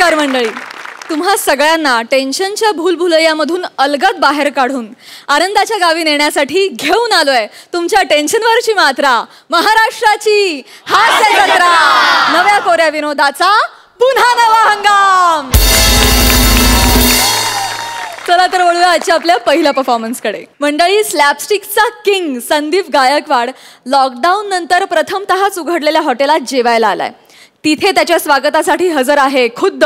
नमस्कार मंडळी. तुम्हा सगळ्यांना टेन्शनच्या भूलभुलैयामधून अलगद बाहेर काढून आनंदाच्या गावी नेण्यासाठी घेऊन आलोय तुमच्या टेन्शनवरची मात्रा, महाराष्ट्राची हास्य जत्रा, नव्या कोऱ्या विनोदाचा पुन्हा नवा हंगाम. चला तर वळूया आजच्या आपल्या पहिल्या परफॉर्मन्सकडे. मंडळी, स्लॅपस्टिकचा किंग संदीप गायकवाड लॉकडाऊन नंतर प्रथमतःच उघडलेल्या हॉटेलात जेवायला आलाय. तिथे त्याच्या स्वागतासाठी हजर आहे खुद्द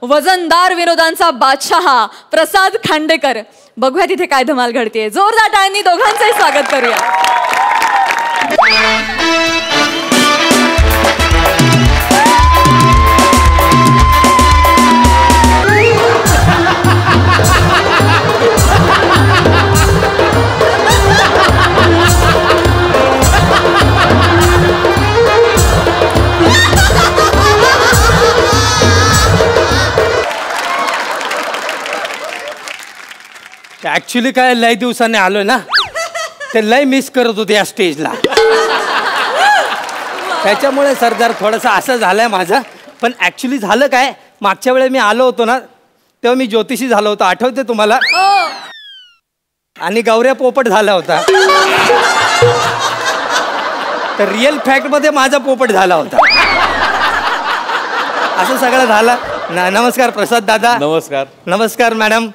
वजनदार विनोदांचा बादशाह प्रसाद खांडेकर. बघूया तिथे काय धमाल घडतेय. जोरदार टाळ्यांनी दोघांचंही स्वागत करूया. ऍक्च्युली काय लय दिवसांनी आलोय ना, ते लय मिस करत होते या स्टेजला. त्याच्यामुळे सरदार थोडंसं असं झालंय माझं. पण ऍक्च्युली झालं काय, मागच्या वेळेस मी आलो होतो ना तेव्हा मी ज्योतिषी झालो होतो, आठवते तुम्हाला? आणि गौऱ्या पोपट झाला होता. तर रिअल फॅक्ट मध्ये माझा पोपट झाला होता. असं सगळं झालं. नमस्कार प्रसाद दादा. नमस्कार. नमस्कार मॅडम.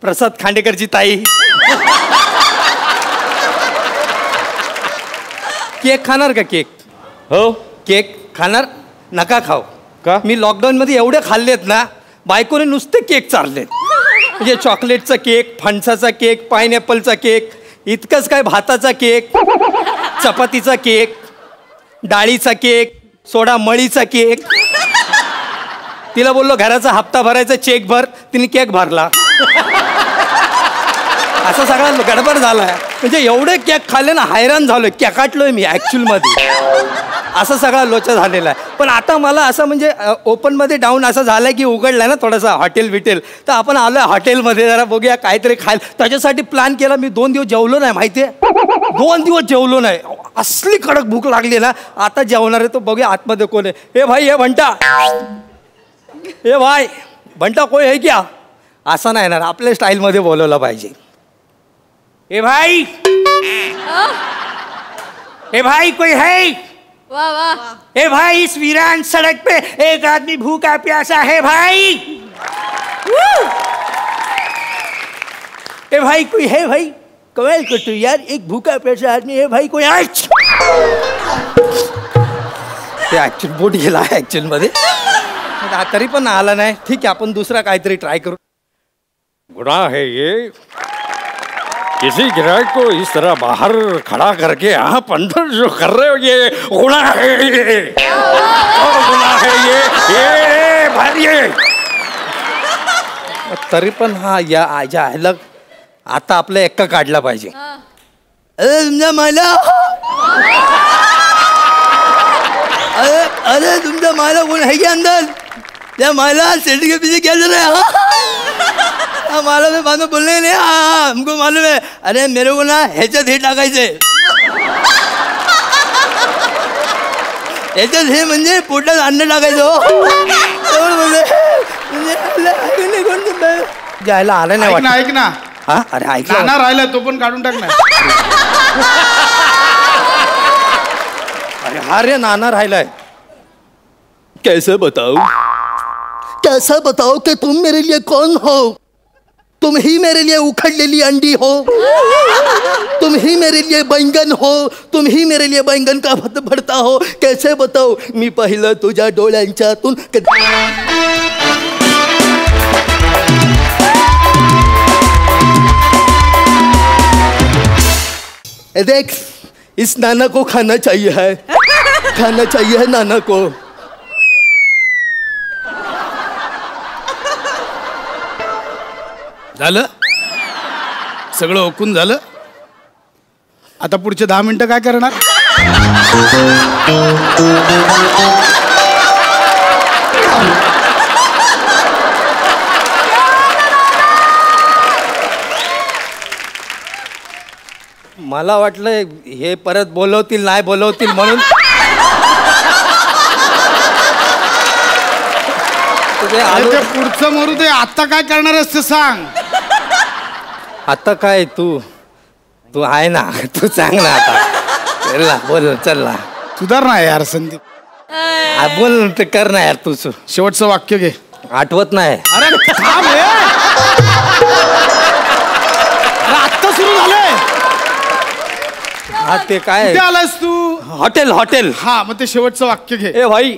प्रसाद खांडेकरची ताई. केक खाणार का? केक हो. केक खाणार? नका खाऊ. का? मी लॉकडाऊन मध्ये एवढे खाल्लेत ना, बायकोने नुसते केक चाललेत. म्हणजे चॉकलेटचा केक, फणसाचा केक, पाइनॲपलचा केक, इतकंच काय भाताचा केक, चपातीचा केक, डाळीचा केक, सोडा मळीचा केक. तिला बोललो घराचा हप्ता भरायचा चेक भर, तिने केक भरला. असं सगळा गडबड झालाय. म्हणजे एवढे केक खाल्ले ना, हैराण झालोय, केकाटलोय मी ऍक्च्युअल मध्ये. असं सगळा लोचा झालेला आहे. पण आता मला असं म्हणजे ओपन मध्ये डाऊन असं झालंय की उघडलाय ना थोडासा हॉटेल बिटेल, तर आपण आलोय हॉटेलमध्ये, जरा बघूया काहीतरी खायला. त्याच्यासाठी प्लॅन केला. मी 2 दिवस जेवलो नाही, माहितीये, 2 दिवस जेवलो नाही. असली कडक भूक लागली ना. आता जेवणार आहे तो, बघूया आतमध्ये कोण आहे. हे भाई, हे भंटा, हे भाई भंटा कोई है क्या? असं नाही येणार, आपल्या स्टाईलमध्ये बोलवलं पाहिजे. ए भाई, ए भाई कोई है? वाह वाह. ए भाई, इस वीरान सड़क पे एक आदमी भूखा प्यासा है भाई. ए भाई कोई है भाई? कमाल करतो यार, एक भूखा प्यासा आदमी है भाई कोई? ते ऍक्च्युअल बोट गेला ऍक्च्युअल मध्ये, तरी पण आला नाही. ठीक आहे, आपण दुसरा काहीतरी ट्राय करू. गुनाह है ये, किसी ग्राहक को इस तरह बाहर खड़ा करके आप अंदर जो कर रहे हो, ये गुनाह है. ये गुनाह है ये भरिए. तरी पण हा या आजा अलग आता आपला एक्का काढला पाहिजे. अरे तुमचा मला, अरे तुमचा मला कोण है क्या अंदर? त्या मला सेट के पीछे क्या चल रहा है? माला में बाद में बोलने नहीं. हाँ, हमको मालूम है. अरे मेरे को ना ह्याच्यात हे टाकायचंय. ह्याच्यात हे म्हणजे पोटात अन्न टाकायचं. जायला आलं नाही वाटत. ऐक ना. हा, अरे ऐकला नाना राहिला तो पण काढून टाक ना. अरे हा रे नाना राहिलाय. कैसे बताऊं? कैसा बताओ कि तुम मेरे लिए कौन हो? तुम ही मेरे लिए उखड़लेली अंडी हो. तुम ही मेरे लिए बैंगन हो. तुम ही मेरे लिए बैंगन का भरता हो. कैसे बताओ? मी पाहिलं तुझ्या डोळ्यांच्यातून. देख, इस नाना को खाना चाहिए है, खाना चाहिए है नाना को. झालं सगळं ओकून झालं. आता पुढचे 10 मिनिटं काय करणार? मला वाटलं हे परत बोलवतील नाही बोलवतील म्हणून ते पुढचं मरू दे, आता काय करणार आहेस ते सांग. आता काय तू आहे ना, तू सांग ना आता. चल ना, बोल, चल ना. सुधार ना यार संदीप. बोल ते कर ना यार तू. शेवटचं वाक्य घे. आठवत नाही. अरे थांब हे. आत्ता सुरू झालंय. हा ते काय कुठे आलास तू? हॉटेल. हा मग ते शेवटचं वाक्य घे. ए भाई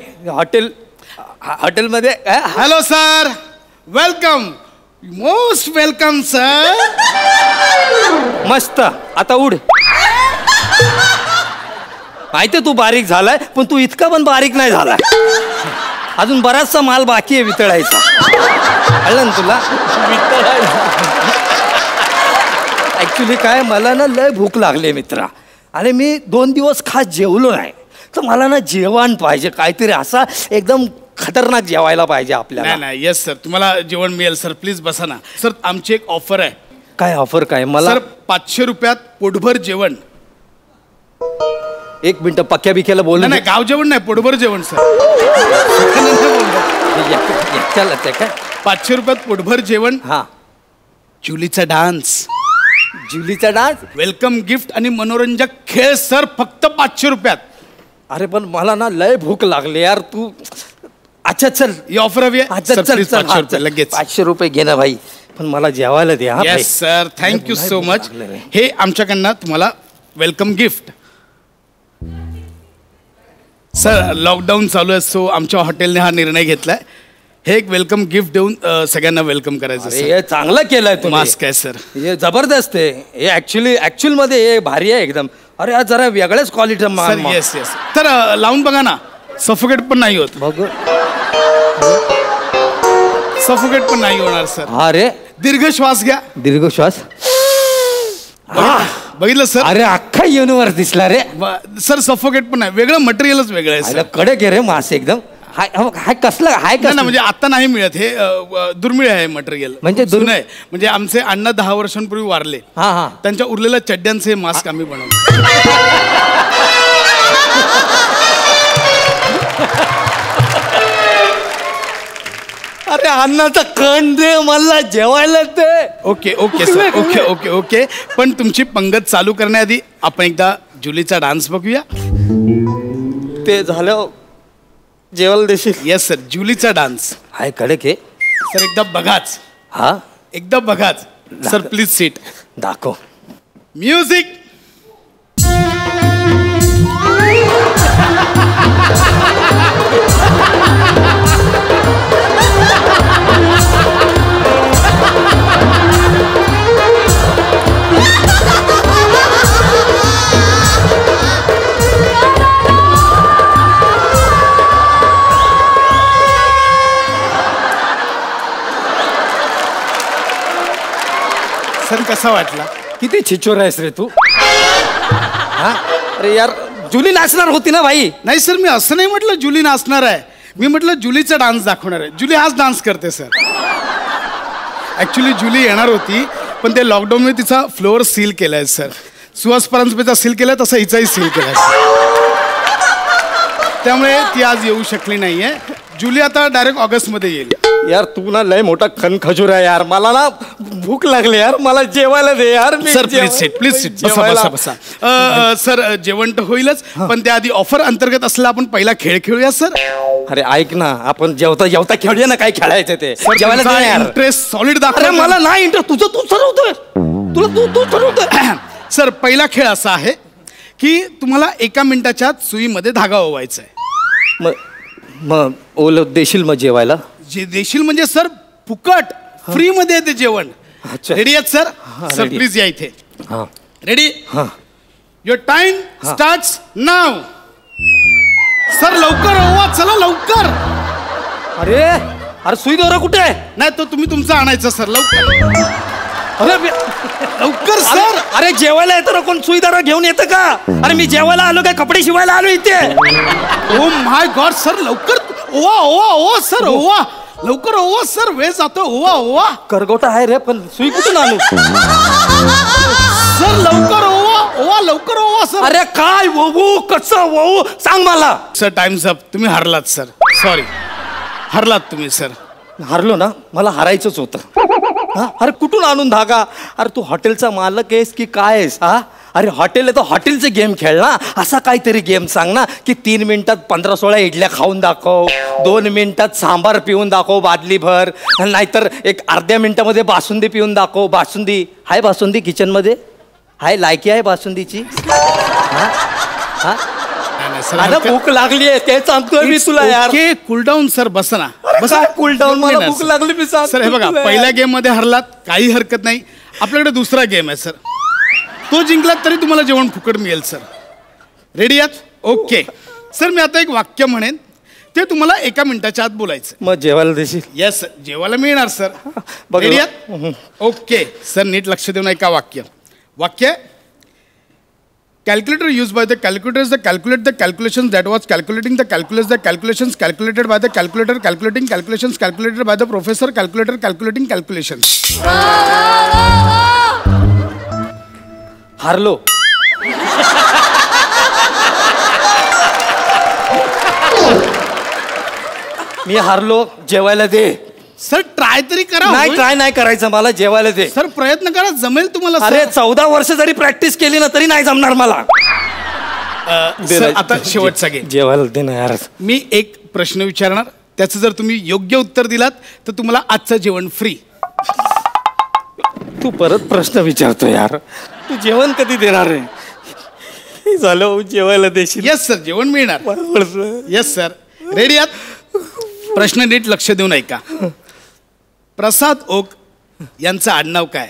हॉटेलमध्ये hello sir, welcome, most welcome sir. मस्त. आता उड. माहितीये तू बारीक झालाय, पण तू इतका पण बारीक नाही झालाय. अजून बराचसा माल बाकी आहे वितळायचा. कळलं ना तुला? ऍक्च्युली काय, मला ना लय भूक लागली मित्रा, आणि मी 2 दिवस खास जेवलो नाही. तर मला ना जेवण पाहिजे, काहीतरी असा एकदम खतरनाक जेवायला पाहिजे आपल्याला. नाही येस सर, तुम्हाला जेवण मिळेल सर. प्लीज बसा ना सर. आमची एक ऑफर आहे. काय ऑफर? काय मला? सर 500 रुपयात पोटभर जेवण. 1 मिनिट, पक्क्या बिक्याला बोल. नाही, गाव जेवण नाही, पोटभर जेवण सर. 500 रुपयात पोटभर जेवण. हा. जुलीचा डान्स. जुलीचा डान्स. वेलकम गिफ्ट आणि मनोरंजक खेळ सर, फक्त 500 रुपयात. अरे पण मला ना लय भूक लागली यार. तू अच्छा चल, ही ऑफर हवी आहे. चल चल, 500 रुपये लगेच. 500 रुपये घे ना भाई, पण मला जेवायला दे. Yes sir, thank you so much. हे आमच्याकडनं तुम्हाला वेलकम गिफ्ट. सर लॉकडाऊन चालू आहे, सो आमच्या हॉटेलने हा निर्णय घेतलाय. हे एक वेलकम गिफ्ट देऊन सगळ्यांना वेलकम करायचं. हे चांगलं केलंय तू. मास्क आहे सर. हे जबरदस्त आहे. हे ऍक्च्युअल मध्ये हे भारी आहे एकदम. अरे आज जरा वेगळ्याच क्वालिटी. Sir yes yes. तर लावून बघा ना, सफोकेट पण नाही होत. बघ. सफोकेट पण नाही होणार सर. हा रे. दीर्घ श्वास घ्या. दीर्घ श्वास. बघितलं सर? अरे अख्खा युनिवर्स दिसला रे सर. सफोकेट पण नाही, वेगळं मटेरियलच वेगळं आहे सर. कडक आहे रे मास एकदम. हाय कसलं हाय ना, म्हणजे आता नाही मिळत हे. दुर्मिळ आहे मटेरियल. म्हणजे नाही, म्हणजे आमचे अण्णा 10 वर्षांपूर्वी वारले. हा. त्यांच्या उरलेल्या चड्ड्यांचे मास्क आम्ही बनवतो. अरे अन्नाचा कण दे मला जेवायला ते. Okay sir. ओके. पण तुमची पंगत चालू करण्याआधी आपण एकदा जुलीचा डान्स बघूया. ते झालं जेवायला देशील? येस सर, जुलीचा डान्स. हाय कडक आहे सर. एकदा बघाच. हा एकदा बघाच सर. Please seat. दाखव. म्युझिक. सर कसा वाटला? किती छिचोर आहेस रे तू. हा. अरे यार, जुली नाचणार होती ना भाई. नाही सर, मी असं नाही म्हटलं जुली नाचणार आहे. मी म्हटलं जुलीचा डान्स दाखवणार आहे. जुली हाच डान्स करते सर. ऍक्च्युली जुली येणार होती, पण ते लॉकडाऊनमुळे तिचा फ्लोअर सील केलाय सर. सुहास परांजपेचा सील केलाय तसा हिचाही सील केलाय. त्यामुळे ती आज येऊ शकली नाहीये. जुली आता डायरेक्ट ऑगस्टमध्ये येईल. यार तू ना लय मोठा खजूर आहे यार. मला ना भूक लागली यार. मला जेवायला दे यार. Sir please seat. बसा. सर जेवण तर होईलच, पण त्याआधी ऑफर अंतर्गत असला आपण पहिला खेळ खेळूया सर. अरे ऐक ना, आपण जेवता खेळूया ना. काय खेळायचं ते जेवायला दे यार. इंटरेस्ट सॉलिड दाखव. मला नाही इंटरेस्ट. तुझं तू ठरवतोय. तू ठरवतोय. सर पहिला खेळ असा आहे की तुम्हाला 1 मिनिटाच्या सुईमध्ये धागा ओवायचा आहे. मग ओल देशील मग जेवायला? जे देशील म्हणजे सर फुकट, फ्री मध्ये येते जेवण. रेडी आहेत सर? सर प्लीज या इथे. Ready? Your time starts now. Sir लवकर ओवा, चला लवकर. अरे सुई दोरा कुठे आहे? नाही तो तुम्ही तुमचा आणायचा सर. लवकर. अरे लवकर सर. अरे जेवायला येतं ना कोण सुईदारा घेऊन येतं का? अरे मी जेवायला आलो काय कपडे शिवायला आलो इथे? ओ माय गॉड सर, लवकर ओवा सर. ओवा लवकर. ओवा सर, वेळ जातो. ओवा. करगोटा आहे रे, पण सुई कुठून आणू? सर लवकर ओवा लवकर ओवा सर. अरे काय वहू, कसं वहू सांग मला. Sir times up. तुम्ही हरलात सर. सॉरी, हरलात तुम्ही सर. हारलो ना, मला हारायचंच होतं. हा, अरे कुठून आणून धागा? अरे तू हॉटेलचा मालक आहेस की काय आहेस? हा, अरे हॉटेल आहे तर हॉटेलचे गेम खेळ ना. असा काहीतरी गेम सांग ना की 3 मिनिटात 15-16 इडल्या खाऊन दाखव, 2 मिनिटात सांबार पिऊन दाखव बादलीभर, नाहीतर एक अर्ध्या मिनिटामध्ये बासुंदी पिऊन दाखव. बासुंदी आहे? बासुंदी किचनमध्ये आहे? लायकी आहे बासुंदीची? हा हा, आता भूक लागली आहे ते सांगतोय मी तुला यार. कूल डाऊन सर, बसा ना. बसा कूल डाऊन, मला भूक लागली मी सांग. सर हे बघा, पहिल्या गेम मध्ये हरलात, काही हरकत नाही. आपल्याकडे दुसरा गेम आहे सर, तो जिंकलात तरी तुम्हाला जेवण फुकट मिळेल सर. रेडी आहात? ओके सर, मी आता एक वाक्य म्हणेन, ते तुम्हाला 1 मिनिटाच्या आत बोलायचं. मग जेवायला देशील? येस सर, जेवायला मिळणार सर. रेडी आहात? ओके सर, नीट लक्ष देऊन ऐका वाक्य. वाक्य: calculator used by the calculators that calculate the calculations that was calculating the calculus, the calculations calculated by the calculator calculating calculations calculated by the professor calculator calculating calculations. हारलो. मी हारलो, जेवायला दे. Sir try तरी करा. नाही, try नाही करायचं, मला जेवायला दे. सर प्रयत्न करा, जमेल तुम्हाला. अरे 14 वर्ष जरी प्रॅक्टिस केली ना तरी नाही जमणार मला. सर आता शेवटचा गेम. जेवायला दे ना यार. मी एक प्रश्न विचारणार, त्याचं जर तुम्ही योग्य उत्तर दिलात तर तुम्हाला आजचं जेवण फ्री. तू परत प्रश्न विचारतो यार. तू जेवण कधी देणार आहे? झालं, जेवायला देशील? येस सर, जेवण मिळणार. Yes sir. रेडी आहात? प्रश्न नीट लक्ष देऊन ऐका. प्रसाद ओक यांचं आडनाव काय?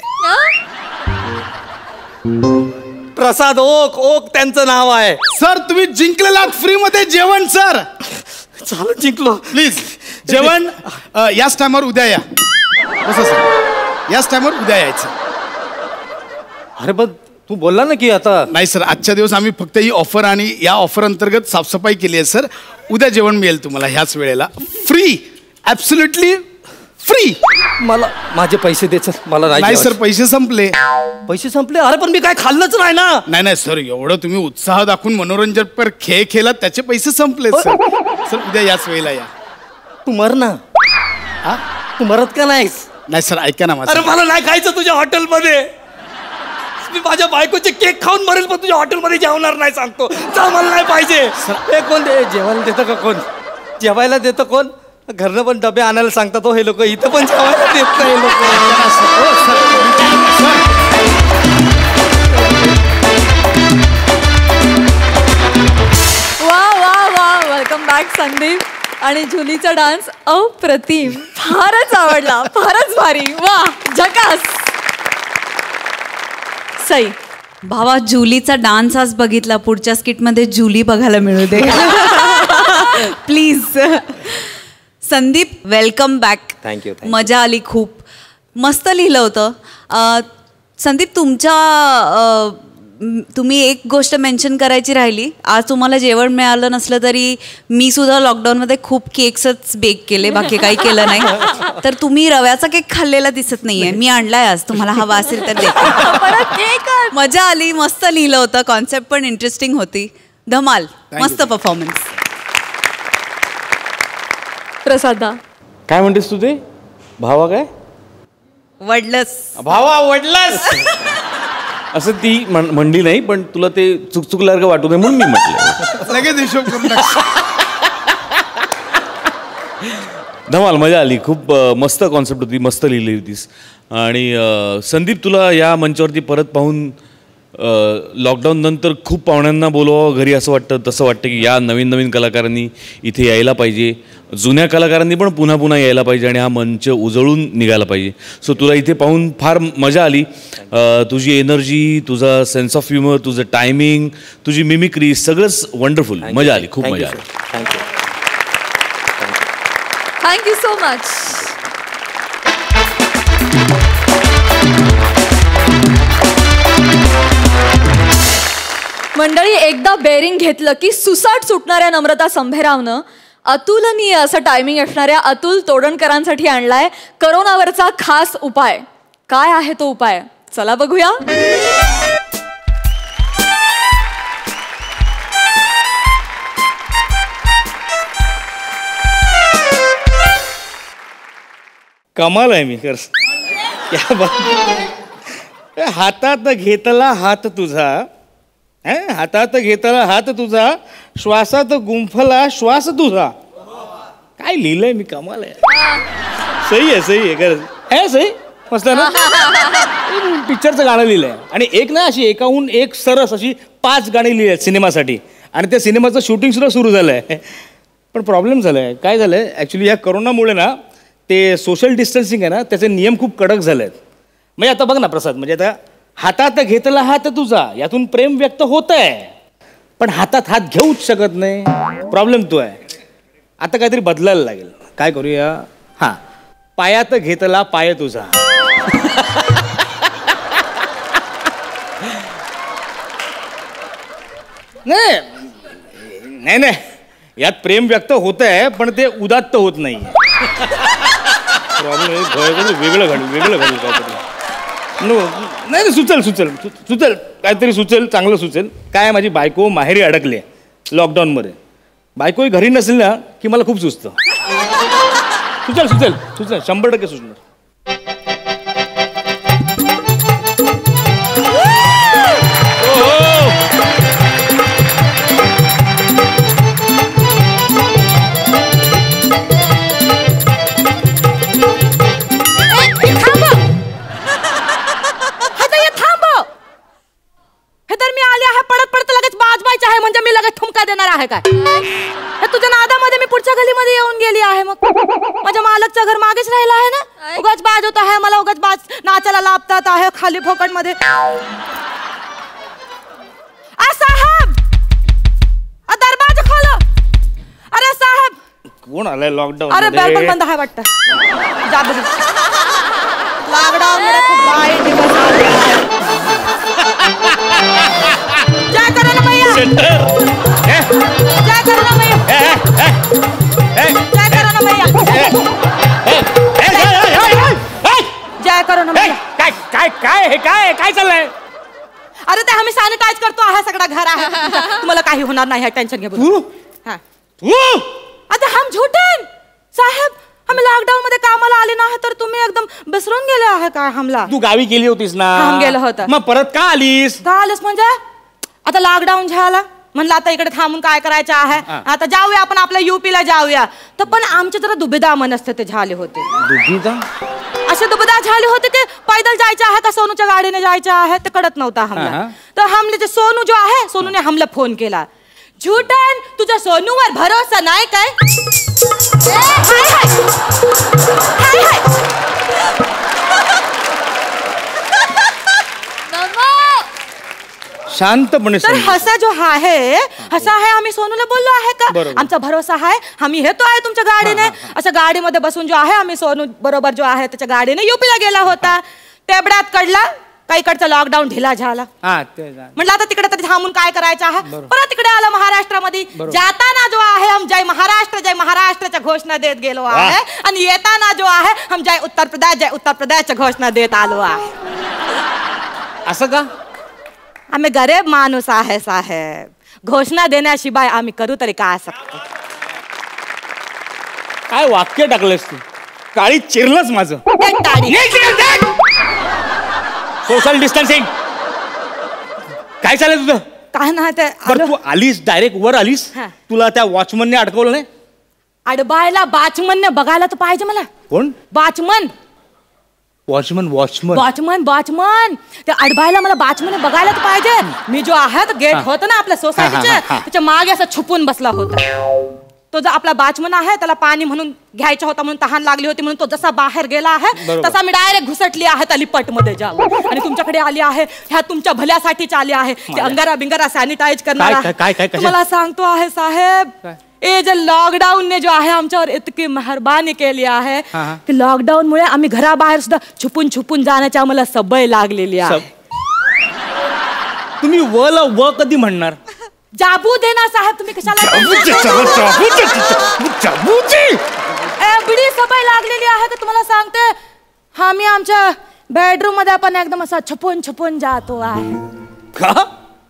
प्रसाद ओक. ओक त्यांचं नाव आहे. सर तुम्ही जिंकलेलात फ्री मध्ये जेवण. सर चालत जिंकलो. प्लीज जेवण याच टायमावर उद्या या. कसं सर, याच टायमावर उद्या यायचं. अरे पण तू बोलला ना की आता. नाही सर, आजच्या दिवस आम्ही फक्त ही ऑफर आणि या ऑफर अंतर्गत साफसफाई केली आहे सर. उद्या जेवण मिळेल तुम्हाला ह्याच वेळेला फ्री, ॲब्सोल्युटली फ्री. मला माझे पैसे दे. मला नाही सर, पैसे संपले. पैसे संपले? अरे पण मी काय खाल्लंच नाही ना. नाही सर, एवढं तुम्ही उत्साह दाखवून मनोरंजन पर खेळ खेळलात, त्याचे पैसे संपले सर. सर उद्या याच वेळेला या. तू मर ना. हा, तू मरत का नाहीस? नाही सर, ऐका ना माझं. अरे मला नाही खायचं तुझ्या हॉटेलमध्ये. मी माझ्या बायकोचे केक खाऊन मरेल पण तुझ्या हॉटेलमध्ये जेवणार नाही सांगतो. जा, मला नाही पाहिजे. हे कोण जेवायला देतं का? कोण जेवायला देतं? कोण? घरनं पण डबे आणायला सांगतात हो हे लोक. इथं पण जेवायला देत नाही लोक. वा वा वा, वेलकम बॅक संदीप. आणि जुलीचा डान्स अप्रतिम, फारच आवडला, फारच भारी. वा, झकास. सई भावा, जुलीचा डान्स आज बघितला, पुढच्या स्किटमध्ये जुली बघायला मिळू दे please. Sandeep, welcome back. Thank you. मजा आली खूप. मस्त लिहिलं होतं. संदीप, तुम्ही एक गोष्ट मेन्शन करायची राहिली. आज तुम्हाला जेवण मिळालं नसलं तरी मी सुद्धा लॉकडाऊनमध्ये खूप केक्सच बेक केले, बाकी काही केलं नाही. तर तुम्ही रव्याचा केक खाल्लेला दिसत नाहीये. मी आणलाय आज, तुम्हाला हवा असेल तर देते. मजा आली, मस्त लिहिलं होतं, कॉन्सेप्ट पण इंटरेस्टिंग होती. धमाल, मस्त परफॉर्मन्स. प्रसादा, काय म्हणतेस तू? ते भावा काय वडलंस? भावा वडलास असं ती म्हणली नाही, पण तुला ते चुकल्यासारखं वाटू नये म्हणून मी म्हटलं. लगेच हिशोब करून टाक. धमाल, मजा आली. खूप मस्त कॉन्सेप्ट होती, मस्त लिहिली होतीस. आणि संदीप, तुला या मंचावरती परत पाहून लॉकडाऊन नंतर खूप पाहुण्यांना बोलवावं घरी असं वाटतं. तसं वाटतं की या नवीन नवीन कलाकारांनी इथे यायला पाहिजे, जुन्या कलाकारांनी पण पुन्हा पुन्हा यायला पाहिजे आणि हा मंच उजळून निघायला पाहिजे. सो तुला इथे पाहून फार मजा आली. तुझी एनर्जी, तुझा सेन्स ऑफ ह्युमर, तुझं टायमिंग, तुझी मिमिक्री, सगळंच वंडरफुल. मजा आली, खूप मजा आली. थँक्यू. Thank you so much. मंडळी, एकदा बेरिंग घेतलं की सुसाट सुटणाऱ्या नम्रता संभेरावनं अतुलनीय असं टायमिंग असणाऱ्या अतुल तोडणकरांसाठी आणलाय करोनावरचा खास उपाय. काय आहे तो उपाय? चला बघूया. कमाल आहे मी खरंच. क्या बात. हातात घेतला हात तुझा, हातात घेतला हात तुझा, श्वासात गुंफला श्वास तुझा. काय लिहिलंय मी, कमाल आहे. सही आहे खरंच. आहे सही, मस्त आहे ना. पिक्चरचं गाणं लिहिलंय आणि एक ना अशी एकाहून एक सरस अशी 5 गाणी लिहिली आहेत सिनेमासाठी आणि त्या सिनेमाचं शूटिंग सुद्धा सुरू झालंय. पण प्रॉब्लेम झालाय, काय झालंय ॲक्च्युली या करोनामुळे ना ते सोशल डिस्टन्सिंग आहे ना त्याचे नियम खूप कडक झाले आहेत. म्हणजे आता बघ ना प्रसाद, म्हणजे आता हातात घेतला हात तुझा यातून प्रेम व्यक्त होत आहे, पण हातात हात घेऊच शकत नाही. प्रॉब्लेम तो आहे. आता काहीतरी बदलायला लागेल. काय करूया, हां, पायात घेतला पाय तुझा. नाही, यात प्रेम व्यक्त होत आहे पण ते उदात्त होत नाही. प्रॉब्लेम वेगळं घडू काहीतरी. नाही सुचल काहीतरी सुचेल, चांगलं सुचेल. काय माझी बायको माहेरी अडकली लॉकडाऊनमध्ये. बायकोही घरी नसेल ना की मला खूप सुचतं. सुचेल 100% सुचणार. म्हणजे मी लगेच ठुमका देणार आहे काय? तुझ्या नादामध्ये मी पुढच्या गलीमध्ये येऊन गेली आहे. मग माझ्या मालकचं घर मागेच राहिलं आहे ना. उगाच बाज होत आहे मला, उगाच बाज नाचायला लाभतात आहे खाली फोकट मध्ये. साहेब दरवाजा खोलो. अरे साहेब कोण आलाय लॉकडाऊन? अरे बेल पण बंद आहे वाटतं. लॉकडाऊन मध्ये खूप वाईट दिवस आले. जय करो ना भैया, जय करो ना भैया, जय करो ना भैया, जय करो ना भैया. काय चाललंय? अरे ते आम्ही सॅनिटाईज करतो आहे सगळं घर आहे. तुम्हाला काही होणार नाही, टेन्शन घे. आता हम झूठे साहेब, आम्ही लॉकडाऊन मध्ये कामाला आले नाही तर तुम्ही एकदम विसरून गेले आहे काय हमला? तू गावी गेली होतीस ना? हम गेलो होतं. मग परत का आलीस? म्हणजे आता लॉकडाऊन झाला म्हणलं आता इकडे थांबून काय करायचं आहे. आता जाऊया आपण आपल्या युपीला जाऊया. तर पण आमचे जरा दुबिधा मनस्थिती झाले होते. असे दुबिधा झाले होते की पैदल जायचं आहे का सोनूच्या गाडीने जायचं आहे ते कळत नव्हता हमला. तर हमले जे सोनू जो आहे, सोनूने हमला फोन केला. झूठन तुझ्या सोनूवर भरोसा नाही काय? शांतपणे. तर हसा जो आहे आम्ही सोनूला बोललो आहे का आमचा भरोसा आहे, आम्ही येतो आहे तुमच्या गाडीने. असं गाडीमध्ये बसून जो आहे आम्ही सोनू बरोबर जो आहे त्याच्या गाडीने युपीला गेला होता. तेवढ्यात कळला काही इकडचा लॉकडाऊन ढिला झाला. म्हटलं आता तिकडे तरी थांबून काय करायचं आहे. परत तिकडे आलं महाराष्ट्रामध्ये. जाताना जो आहे हम जय महाराष्ट्रच्या घोषणा देत गेलो आहे आणि येताना जो आहे हम जय उत्तर प्रदेशच्या घोषणा देत आलो आहे. असं का? आम्ही गरीब माणूस आहे साहेब. घोषणा देण्याशिवाय आम्ही करू तरी काय शकतो? काय वाक्य टाकलंस तू? काळी चिरलंच माझं. सोशल डिस्टन्सिंग काय चाललंय तुझं? काय ना ते तू आलीस डायरेक्ट वर आलीस. तुला त्या वॉचमनने अडकवलं नाही? अडबायला वॉचमनने बघायला तर पाहिजे मला. कोण? वॉचमन त्या अडबायला मला वॉचमन बघायला तर पाहिजे. मी जो आहे गेट होतं ना आपल्या सोसायटीच्या त्याच्या मागे असं छुपून बसला होता. तो जो आपला वॉचमन आहे त्याला पाणी म्हणून घ्यायचं होता म्हणून तहान लागली होती म्हणून तो जसा बाहेर गेला आहे तसा मी डायरेक्ट घुसटली आहे त्या लिपटमध्ये जाऊन आणि तुमच्याकडे आली आहे. ह्या तुमच्या भल्यासाठीच आली आहे. ते अंगारा बिंगारा सॅनिटाईज करणार. तुम्हाला सांगतो आहे साहेब, ये जे लॉकडाऊन ने जो आहे आमच्यावर इतकी मेहरबानी केली आहे की लॉकडाऊन मुळे आम्ही घराबाहेर सुद्धा छुपून जाण्याची आम्हाला सवय लागलेली आहे. तुम्ही व कधी म्हणणार? जाबू दे ना साहेब. तुम्ही कशाला एवढी सवय लागलेली आहे की तुम्हाला सांगते आम्ही आमच्या बेडरूम मध्ये आपण एकदम असा छपून जातो आहे.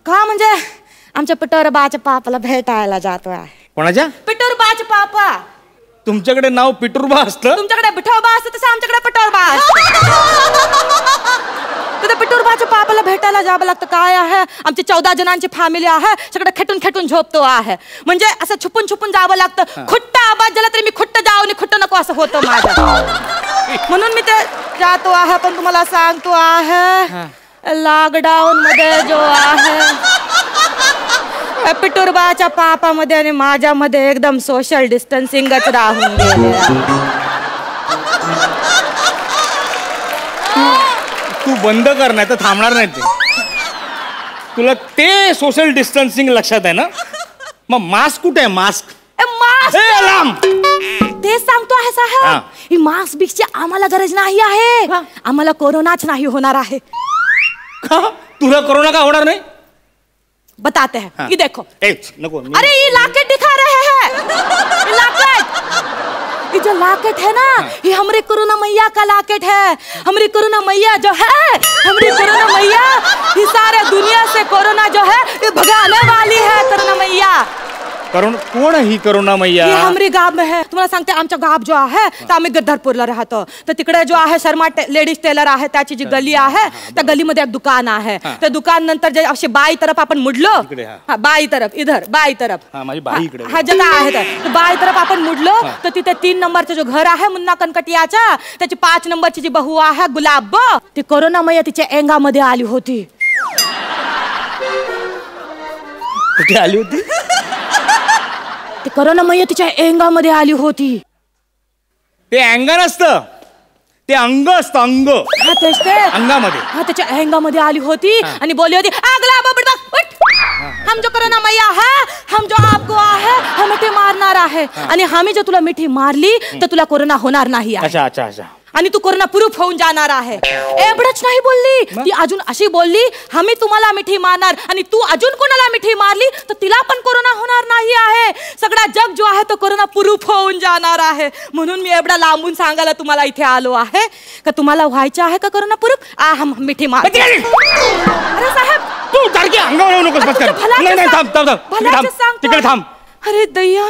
का म्हणजे आमच्या पिटोर बाच्या पापाला भेटायला जातो आहे. कोणाच्या? पिटोर बाच्या पापा. तुमच्याकडे नाव पिटुरबा असतं? तुमच्याकडे विठोबा असतं तसं आमच्याकडे पिटोरबा तिथे पिटुरबाच्या पापाला भेटायला जावं लागतं. काय आहे, आमची 14 जणांची फॅमिली आहे, सगळं खेटून खेटून झोपतो आहे. म्हणजे असं छुपून छुपून जावं लागतं. खुट्ट आवाज झाला तरी मी खुट्ट जाऊ आणि खुट्ट नको असं होतं माझं. म्हणून मी ते जातो आहे. पण तुम्हाला सांगतो आहे लॉकडाऊन मध्ये जो आहे पिटुरबाच्या पापामध्ये आणि माझ्यामध्ये एकदम सोशल डिस्टन्सिंगच राहून गेले. तू बंद कर, नाही तर थांबणार नाही ते. तुला ते सोशल डिस्टन्सिंग लक्षात आहे ना? मग मास्क कुठे आहे? मास्क ते सांगतो आहे साहेब, ही मास्क बिक्सची आम्हाला गरज नाही आहे. आम्हाला कोरोनाच नाही होणार आहे. तुला कोरोना का होणार नाही? बताते हैं. ये देखो. नको. अरे ये लॉकेट दिखा रहे हैं. लॉकेट, ये जो लॉकेट है ना, ये हमारे कोरोना मैया का लॉकेट है. हमारी कोरोना मैया जो है, हमारी कोरोना मैया, ये सारे दुनिया से कोरोना जो है ये भगाने वाली है. कोरोना मैया कोण ही कोरोना मैया? ये हमारी गाव में है. तुम्हाला सांगते, आमच्या गाव जो आहे तर आम्ही गद्दारपूरला राहतो. तर तिकडे जो आहे शर्मा लेडीज टेलर आहे, त्याची जी गली आहे त्या गलीमध्ये एक दुकान आहे. त्या दुकान नंतर जे अशी बाई तरफ आपण मुडलो, बाई तरफ, इधर बाई तरफ हा जगह आहे. तर बाई तरफ आपण मुडलो तर तिथे 3 नंबरचं जो घर आहे मुन्ना कनकटियाचा, त्याची 5 नंबरची जी बहू आहे गुलाब, ती कोरोना मैया तिच्या एंगामध्ये आली होती. कुठे आली होती? ते कोरोना मैया तिच्या एंगामध्ये आली होती. ते अंग नसतं, ते अंग असतं. अंग. हा तेच ते अंगामध्ये. हा त्याच्या अंगामध्ये आली होती आणि बोलली होती, अगला बाबा हम जो कोरोना मैया है, हम जो आपको आहे हम मिठी मारणार आहे आणि आम्ही जर तुला मिठी मारली तर तुला कोरोना होणार नाही. अच्छा अच्छा अच्छा. आणि तू कोरोना प्रूफ होऊन जाणार आहे. एवढंच नाही बोलली ती, अजून अशी बोलली, आम्ही तुम्हाला मिठी मारणार आणि तू अजून कोणाला मिठी मारली तर तिला पण कोरोना होणार नाही आहे. सगळा जग जो आहे तो कोरोना प्रूफ होऊन जाणार आहे. म्हणून मी एवढा लांबून सांगायला तुम्हाला इथे आलो आहे का तुम्हाला व्हायचं आहे का कोरोना प्रूफ. हम मिठी मार. अरे साहेब तू सारखी अंगावर येऊ नकोस. बस कर. नाही थांब तिकडे थांब. अरे दय्या,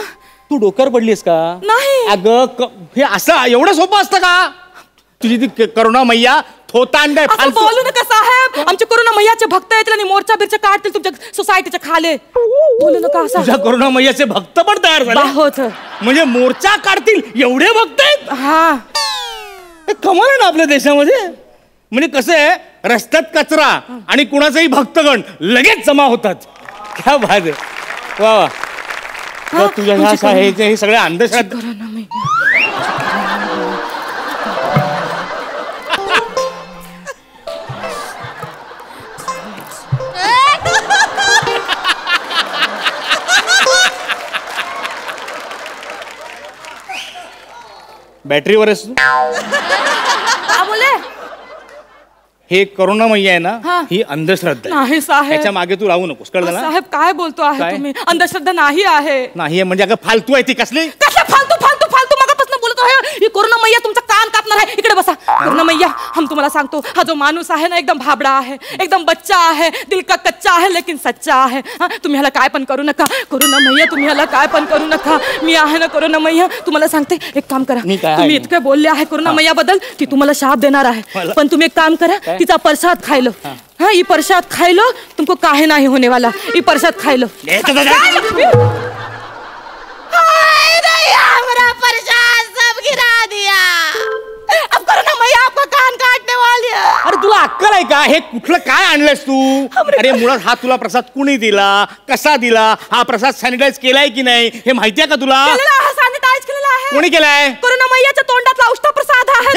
तू डोक्यावर पडलीस का? नाही. अगं हे असं एवढं सोपं असतं का? तुझी ती करोना मैया थोतांड आहे. असं बोलू नका साहेब, आमचे कोरोना मैयाचे भक्त येतील आणि मोर्चा बिरचा काढतील तुमच्या सोसायटीच्या खाले. बोलू नका असं. तुझ्या कोरोना मैयाचे भक्त पण तयार झाले. म्हणजे मोर्चा काढतील एवढे भक्त आहेत? हा, कमाल आहे ना आपल्या देशामध्ये. म्हणजे कसं आहे, रस्त्यात कचरा आणि कुणाचाही भक्तगण लगेच जमा होतात. क्या बात आहे. वा वा. तुझ्या हे सगळ्या अंधश्रद्धा. बॅटरीवर आहेस तू? बोले हे करोना मैया आहे ना, ही अंधश्रद्धा नाही साहेब. त्याच्या मागे तू राहू नकोस, कळलं ना? साहेब काय बोलतो आहे तुम्ही? अंधश्रद्धा नाही आहे. नाही म्हणजे अगं फालतू आहे ती. कसली फालतू फालतू फालतू मगापासून बोलतो आहे. ही कोरोना मैया तुमचा कान कापणार आहे. इकडे बसा. कोरोना मैया, हम तुम्हाला सांगतो, हा जो माणूस आहे ना एकदम भाबडा आहे, एकदम बच्चा आहे, दिल का कच्चा आहे लेकिन सच्चा आहे. तुम्ही ह्याला काय पण करू नका. कोरोना मैया तुम्ही ह्याला काय पण करू नका. मी आहे ना कोरोना मैया. तुम्हाला सांगते एक काम करा. तुम्ही इतके बोलले आहे कोरोना मैया बद्दल, ती तुम्हाला शाप देणार आहे. पण तुम्ही एक काम करा, तिचा प्रसाद खायलो. हाँ, ये प्रसाद खाई लो, तुमको काहे नहीं होने वाला. ये प्रसाद खाई लो. मेरा प्रसाद सब गिरा दिया. अब कोरोना मैया आपका कान काटने वाली है. अरे तुला अक्कल आहे का? हे कुठलं काय आणलंस तू? अरे मुळात हा तुला प्रसाद कुणी दिला, कसा दिला, हा प्रसाद सॅनिटाईज केलाय की नाही हे माहितीये का तुला? सॅनिटाईज केलेला आहे. कोणी केलाय? कोरोना मैयाच्या तोंडातला उष्टा प्रसाद आहे.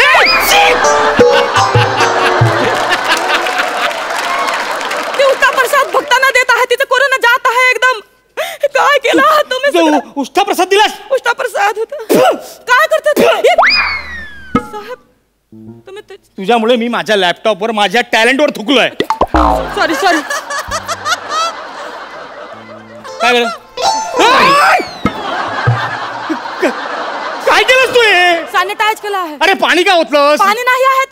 प्रसाद भक्तांना देत आहे, तिथे कोरोना जात आहे एकदम. काय केला तुम्ही? उष्टा प्रसाद दिलास? उष्टा प्रसाद होता. काय करतात साहेब तुम्ही? तुझ्यामुळे मी माझ्या लॅपटॉपवर माझ्या टॅलेंटवर थुकलोय. Sorry sorry. काय केलं? काय केलंस तू? हे सॅनिटाईज केलं आहे. अरे पाणी काय ओतलंस? पाणी नाही आहे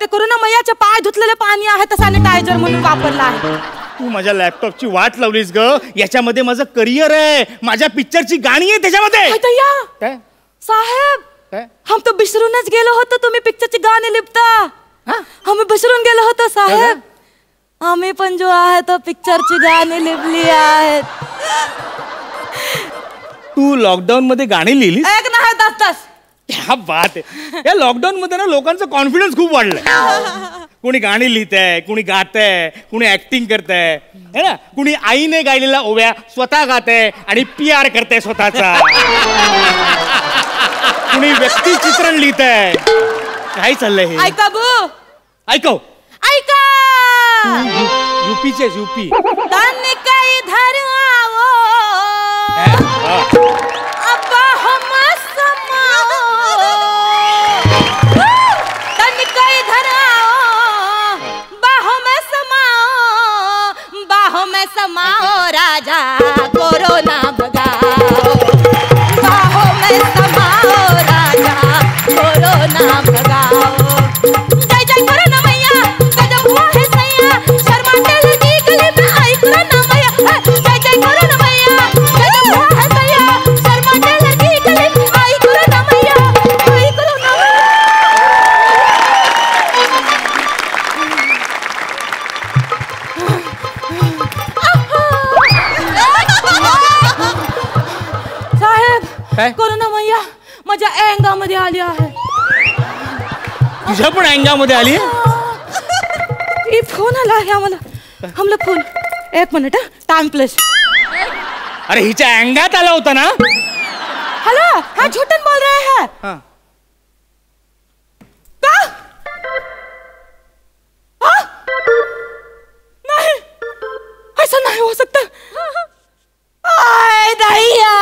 ते कोरोना मैयाचे पाय धुतलेले पाणी आहे, तर सॅनिटायझर म्हणून वापरलं आहे. तू माझ्या लॅपटॉपची वाट लावलीस ग. याच्यामध्ये माझं करिअर आहे, माझ्या पिक्चरची गाणी आहे त्याच्यामध्ये. काय साहेब हम तो विसरूनच गेलो होतो तुम्ही पिक्चरची गाणी लिपता आम्ही विसरून गेलो होतो साहेब आम्ही पण जो आहे तो पिक्चरची गाणी लिपली आहेत तू लॉकडाऊन मध्ये गाणी लिहिली एक नाही तास क्या बात आहे या लॉकडाऊन मध्ये ना लोकांचं कॉन्फिडन्स खूप वाढलंय कोणी गाणी लिहितंय कोणी गातंय कोणी ऍक्टिंग करतंय है ना कुणी आईने गायलेल्या ओव्या स्वतः गातंय आणि PR करतंय स्वतःचा कुणी व्यक्तिचित्रण लिहितंय काय चाललंय हे ऐका बू ऐकव ऐका यूपीचे यूपी ताने काही धर आवो अब्बा हम समाओ ताने काही धर आओ बाहों में समाओ राजा कोरोना भगाओ बाहों में समाओ राजा कोरोना भगाओ जय जय कोरोना मैया गजब हुआ है सैया शर्माते लगी गली में आई कोरोना मैया जय जय कोरोना मैया गजब हुआ है सैया शर्माते लगी गली में आई कोरोना मैया आई कोरोना साहेब कोरोना मैया माझ्या अंगामध्ये आली आहे तुझ्या पण अंगामध्ये आली फोन आला आहे आम्हाला हमला फोन एक मिनिट टाइम प्लेस अरे हिच्या अंगात आला होता ना हेलो हाँ झूठन बोल रहे हैं का नहीं ऐसा नहीं हो सकता आय दैया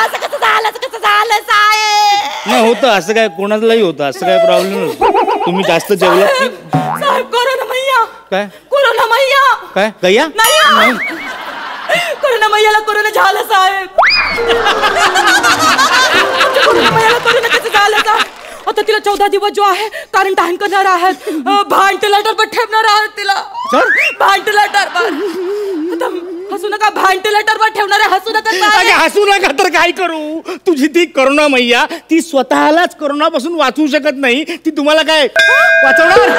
असं कसं झालं साहेब नाही होतं असं काय कोणालाही होतं असं काय प्रॉब्लेम नसतो तुम्ही जास्त जेवला की साहेब कोरोना मैया काय कोरोना मैया काय गैया नाही कोरोना मैयाला कोरोना झालं साहेब कोरोना मैयाला कोरोना कसं झालं साहेब आता तिला 14 दिवस जो आहे क्वारंटाईन करणार आहेत व्हेंटिलेटर पर ठेवणार आहेत तिला व्हेंटिलेटर पर हसू नका व्हेंटिलेटर वर ठेवणार आहे हसू नका हसू नका तर काय करू तुझी ती करोना मैया ती स्वतःलाच करोनापासून वाचवू शकत नाही ती तुम्हाला काय वाचवणार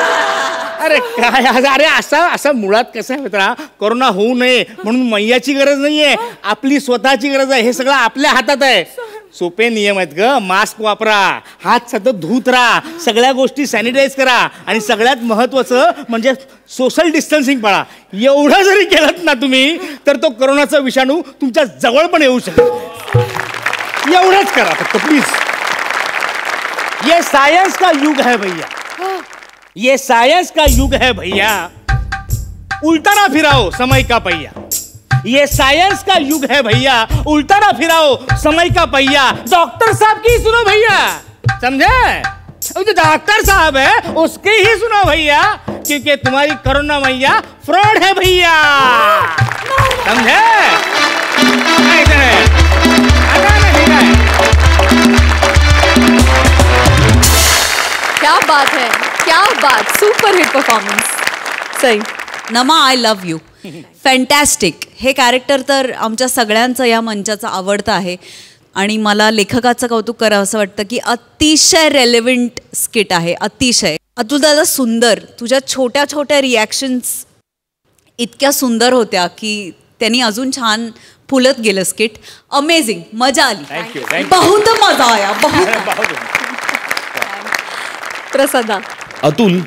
अरे काय अरे असा मुळात कसं आहे मित्रा कोरोना होऊ नये म्हणून मैयाची गरज नाहीये आपली स्वतःची गरज आहे हे सगळं आपल्या हातात आहे सोपे नियम आहेत ग मास्क वापरा हात सतत धुत राहा सगळ्या गोष्टी सॅनिटाईज करा आणि सगळ्यात महत्वाचं म्हणजे सोशल डिस्टन्सिंग पाळा एवढं जरी केलं ना तुम्ही तर तो कोरोनाचा विषाणू तुमच्या जवळ पण येऊ शकेल एवढंच करा फक्त प्लीज ये सायन्स का युग है भैया ये सायन्स का युग है भैया उल्टा ना फिराओ समय का पहिया ये साइंस का युग है भैया उल्टा ना फिराओ समय का पहिया डॉक्टर साहब की सुनो भैया समझे जो डॉक्टर साहब है उसके ही सुनो भैया क्योंकि तुम्हारी कोरोना मैया फ्रॉड है भैया समझे क्या बात है क्या बात सुपर हिट परफॉर्मन्स सही नमा आय लव्ह यू फॅन्टॅस्टिक हे कॅरेक्टर तर आमच्या सगळ्यांचं या मंचाचं आवडतं आहे आणि मला लेखकाचं कौतुक करावं असं वाटतं की अतिशय रेलेव्हंट स्किट आहे अतिशय अतुल दादा सुंदर तुझ्या छोट्या छोट्या रिॲक्शन्स इतक्या सुंदर होत्या की त्यांनी अजून छान फुलत गेलं स्किट अमेझिंग मजा आली बहुत मजा आया बहुत प्रसादा अतुल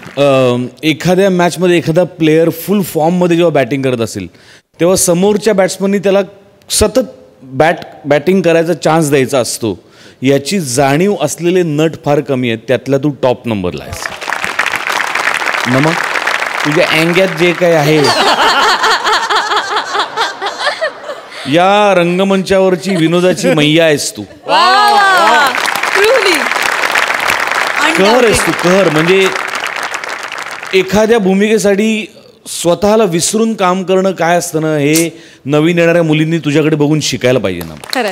एखाद्या मॅचमध्ये एखादा प्लेयर फुल फॉर्ममध्ये जेव्हा बॅटिंग करत असेल तेव्हा समोरच्या बॅट्समननी त्याला सतत बॅटिंग करायचा चान्स द्यायचा असतो याची जाणीव असलेले नट फार कमी आहेत त्यातला तू टॉप नंबरला आहेस ना मग तुझ्या अँग्यात जे काही आहे या रंगमंचावरची विनोदाची मैया आहेस तू कहर आहेस तू कहर म्हणजे एखाद्या भूमिकेसाठी स्वतःला विसरून काम करणं काय असतं ना हे नवीन येणाऱ्या मुलींनी तुझ्याकडे बघून शिकायला पाहिजे ना खरं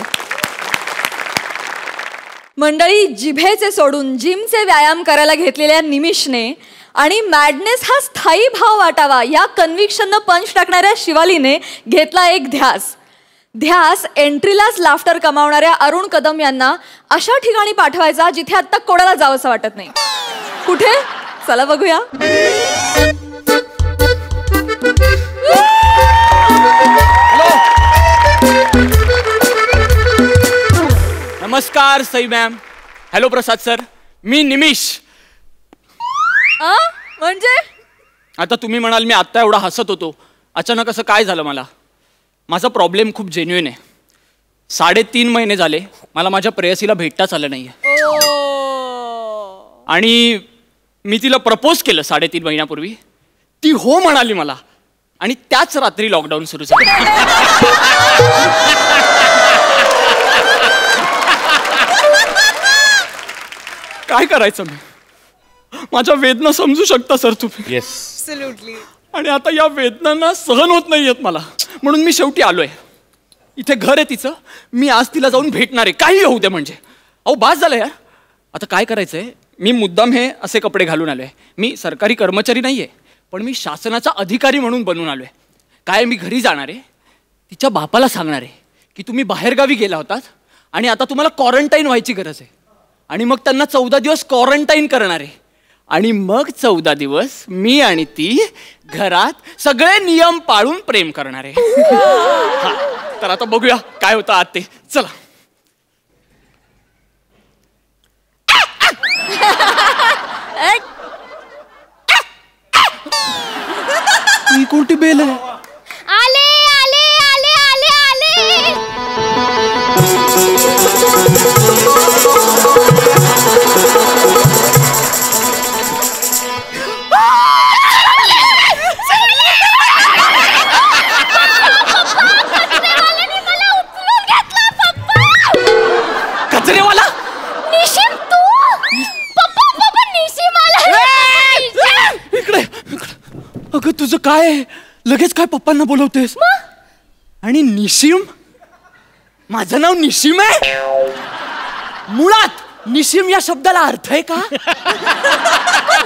मंडळी जिभेचे सोडून जिमचे व्यायाम करायला घेतलेल्या निमिषने आणि मॅडनेस हा स्थायी भाव वाटावा या कन्व्हिक्शननं पंच टाकणाऱ्या शिवालीने घेतला एक ध्यास ध्यास एंट्रीलाच लाफ्टर कमावणाऱ्या अरुण कदम यांना अशा ठिकाणी पाठवायचा जिथे आता कोणाला जावंसं वाटत नाही. कुठे? चला बघूया. नमस्कार सई मॅम. हॅलो प्रसाद सर. मी निमिष. म्हणजे आता तुम्ही म्हणाल मी आत्ता एवढा हसत होतो, अचानक असं काय झालं? माझा प्रॉब्लेम खूप जेन्युइन आहे. 3.5 महिने झाले मला माझ्या प्रेयसीला भेटताच आलं नाहीये. आणि मी तिला प्रपोज केलं 3.5 महिन्यापूर्वी. ती हो म्हणाली मला आणि त्याच रात्री लॉकडाऊन सुरू झालं. काय करायचं मी? माझ्या वेदना समजू शकता सर तुम्ही. येस. आणि आता या वेदनांना सहन होत नाहीयेत मला, म्हणून मी शेवटी आलोय. इथे घर आहे तिचं. मी आज तिला जाऊन भेटणार आहे, काही होऊ दे. म्हणजे अहो बास झालं यार. आता काय करायचंय? मी मुद्दाम हे असे कपडे घालून आलोय. मी सरकारी कर्मचारी नाहीये, पण मी शासनाचा अधिकारी म्हणून बनून आलोय. काय मी घरी जाणार आहे, तिच्या बापाला सांगणार आहे की तुम्ही बाहेरगावी गेला होतात आणि आता तुम्हाला क्वारंटाईन व्हायची गरज आहे. आणि मग त्यांना 14 दिवस क्वारंटाईन करणार आहे. आणि मग 14 दिवस मी आणि ती घरात सगळे नियम पाळून प्रेम करणार आहे. तर आता बघूया काय होतं आज ते. चला. ही कोणती बेल आहे? आले आले आले आले आले. कचरेवाला? निशिम तू? पप्पा पप्पा निशिम आला. इकडे. अगं तुझं काय? लगेच काय पप्पांना बोलवतेस? आणि निशिम? माझं नाव निशिम आहे? मुळात निशिम या शब्दाला अर्थ आहे का?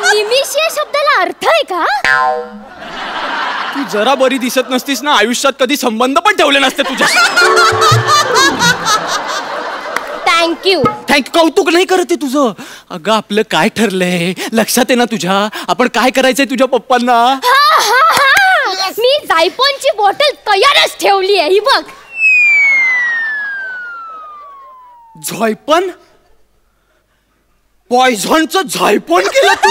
निमिष या शब्दाला अर्थ आहे का? तू जरा बरी दिसत नसतीस ना, आयुष्यात कधी संबंध पण ठेवले नसते तुझ्या. थँक्यू. कौतुक नाही करत आहे तुझं. अगं आपलं काय ठरलंय लक्षात आहे ना तुझ्या? आपण काय करायचंय तुझ्या पप्पांना? मी जायफळची बॉटल तयारच ठेवली आहे, ही बघ. झायपन? पॉयझनचं झायपन केलं तू?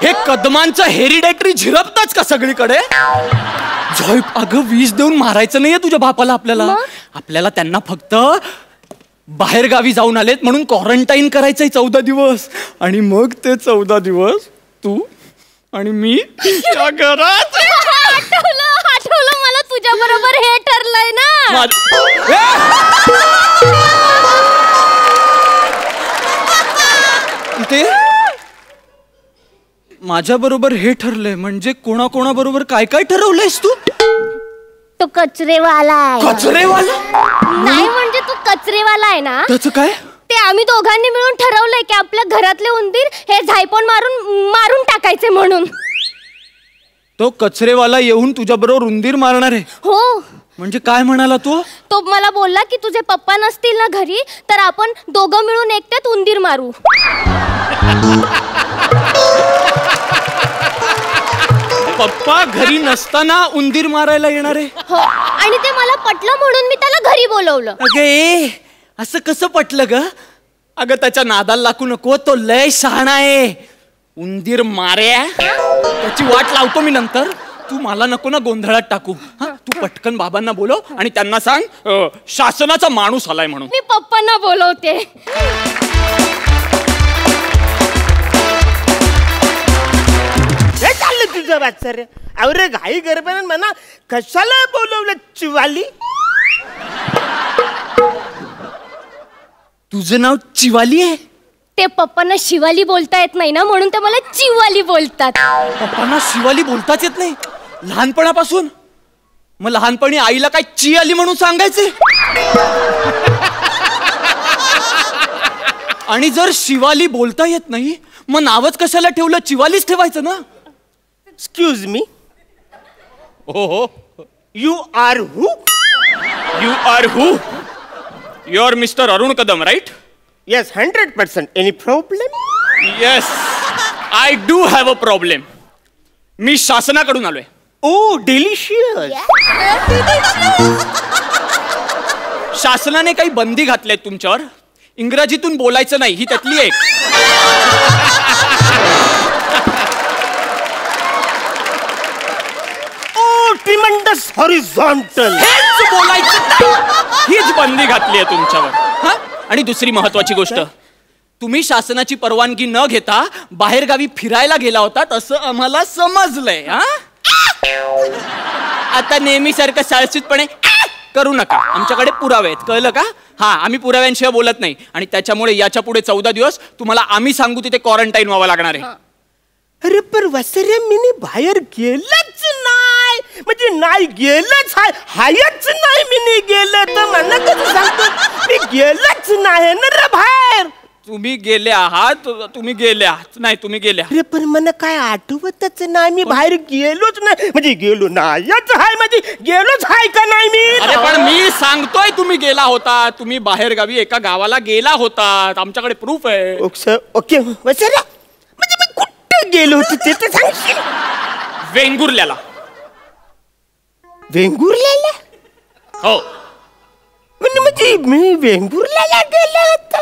हे कदमांचं हेरिडेटरी झिरपताच का सगळीकडे? अगं विष देऊन मारायचं नाहीये तुझ्या बापाला. आपल्याला त्यांना फक्त बाहेर गावी जाऊन आलेत म्हणून क्वारंटाईन करायचंय 14 दिवस. आणि मग ते 14 दिवस तू आणि मी या घरात. आठवलं मला तुझ्या बरोबर हे ठरलंय ना. इथे माझ्या बरोबर हे ठरलंय म्हणजे कोणाकोणाबरोबर काय काय ठरवलंयस तू? तो कचरेवाला आहे. कचरेवाला? नाही म्हणजे तू कचरेवाला आहे ना. त्याचं काय? ते आम्ही दोघांनी मिळून ठरवलंय की आपल्या घरातले उंदीर हे झायपॉन मारून टाकायचे म्हणून. तो कचरेवाला येऊन तुझ्या बरोबर उंदीर मारणार आहे? हो. म्हणजे काय म्हणाला तो? तो मला बोलला की तुझे पप्पा नसतील ना घरी तर आपण दोघं मिळून एकट्यात उंदीर मारू. पप्पा घरी नसताना उंदीर मारायला येणार आहे? हो. आणि ते मला पटलं म्हणून मी त्याला घरी बोलवलं. अगे असं कसं पटलं ग? अगं त्याच्या नादाला लागू नको, तो लय शहाणा आहे. उंदीर मार्या त्याची वाट लावतो मी नंतर. तू मला नको ना गोंधळात टाकू. तू पटकन बाबांना बोलव आणि त्यांना सांग शासनाचा माणूस आलाय म्हणून. मी पप्पांना बोलवते. हे चाललं तुझं वाचर? अरे घाई गरबन म्हणा कशाला बोलवलं चिवाली? तुझं नाव चिवाली आहे? ते पप्पांना शिवाली बोलता येत नाही ना म्हणून ते मला चिवाली बोलतात. पप्पांना शिवाली बोलताच येत नाही लहानपणापासून? मग लहानपणी आईला काय ची आली म्हणून सांगायचे? आणि जर शिवाली बोलता येत नाही मग नावच कशाला ठेवलं? चिवालीच ठेवायचं ना. Excuse me. हो. You are who? You are who? You are mister Arun Kadam, right? Yes, 100%. Any problem? Yes, I do have a problem. मी शासनाकडून आलोय. Oh delicious. शासनाने काही बंदी घातल्या तुमच्यावर. इंग्रजीतून बोलायचं नाही, ही त्यातली एक. ओ ट्रिमेंडस हॉरिझॉन्टल. हेच बोलायचं, हीच बंदी घातली आहे तुमच्यावर. हा, आणि दुसरी महत्वाची गोष्ट, तुम्ही शासनाची परवानगी न घेता बाहेरगावी फिरायला गेला होतात असं आम्हाला समजलंय. हा, आता नेहमीसारखं साळसीतपणे करू नका. आमच्याकडे पुरावे आहेत, कळलं का? हा, आम्ही पुराव्यांशिवाय बोलत नाही. आणि त्याच्यामुळे याच्या पुढे 14 दिवस तुम्हाला आम्ही सांगू तिथे क्वारंटाईन व्हावं लागणार आहे. अरे पण वसरे मी बाहेर गेलंच नाही, म्हणजे नाही गेलंच हायच नाही. मी गेलं तर मला कसं सांगतो? मी गेलंच नाही ना रे बाहेर. तुम्ही गेले आहात, तुम्ही गेले आहात. नाही, तुम्ही गेले. अरे पण मला काय आठवतच नाही, मी बाहेर गेलोच नाही. म्हणजे गेलो नाहीच हाय, म्हणजे गेलोच हाय का नाही मी? अरे पण मी सांगतोय तुम्ही गेला होता. तुम्ही बाहेर गावी एका गावाला गेला होता. आमच्याकडे प्रूफ आहे. ओके वसरे, म्हणजे मी कुठे गेलो होतो ते तर सांगशील? वेंगुर्ल्याला. वेंगुर्ल्याला? हो. म्हणजे मी वेंगुर्ल्याला गेलो होतो.